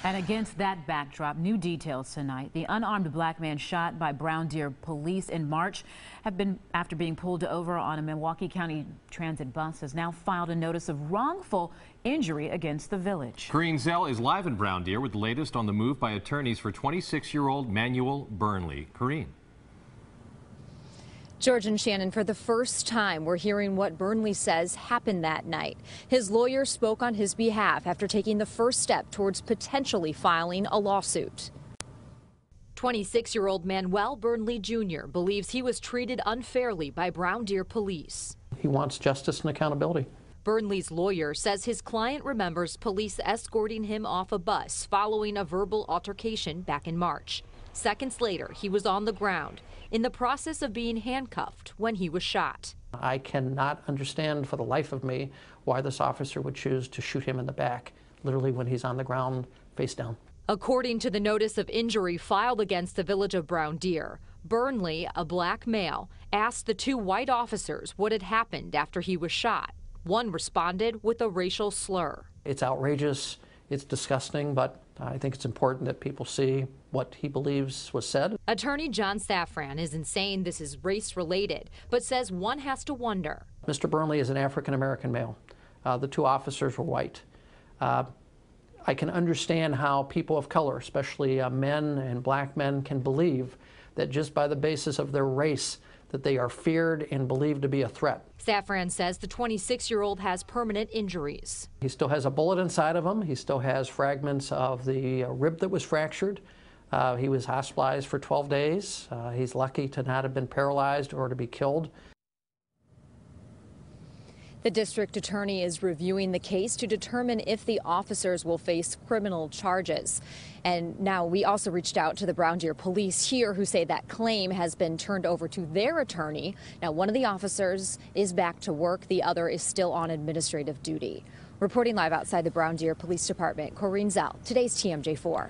And against that backdrop, new details tonight. The unarmed black man shot by Brown Deer police in March after being pulled over on a Milwaukee County Transit bus, has now filed a notice of wrongful injury against the village. Corrine Zell is live in Brown Deer with the latest on the move by attorneys for 26-year-old Manuel Burnley. Corrine. George and Shannon, for the first time, we're hearing what Burnley says happened that night. His lawyer spoke on his behalf after taking the first step towards potentially filing a lawsuit. 26-year-old Manuel Burnley Jr. believes he was treated unfairly by Brown Deer police. He wants justice and accountability. Burnley's lawyer says his client remembers police escorting him off a bus following a verbal altercation back in March. Seconds later, he was on the ground in the process of being handcuffed when he was shot. I cannot understand for the life of me why this officer would choose to shoot him in the back, literally when he's on the ground face down. According to the notice of injury filed against the village of Brown Deer, Burnley, a black male, asked the two white officers what had happened after he was shot. One responded with a racial slur. It's outrageous, it's disgusting, but I think it's important that people see what he believes was said. Attorney John Safran isn't saying this is race-related, but says one has to wonder. Mr. Burnley is an African-American male. The two officers were white. I can understand how people of color, especially men and black men, can believe that just by the basis of their race that they are feared and believed to be a threat. Safran says the 26-year-old has permanent injuries. He still has a bullet inside of him. He still has fragments of the rib that was fractured. He was hospitalized for 12 days. He's lucky to not have been paralyzed or to be killed. The district attorney is reviewing the case to determine if the officers will face criminal charges. And now we also reached out to the Brown Deer police here, who say that claim has been turned over to their attorney. Now, one of the officers is back to work. The other is still on administrative duty. Reporting live outside the Brown Deer Police Department, Corrine Zell, today's TMJ4.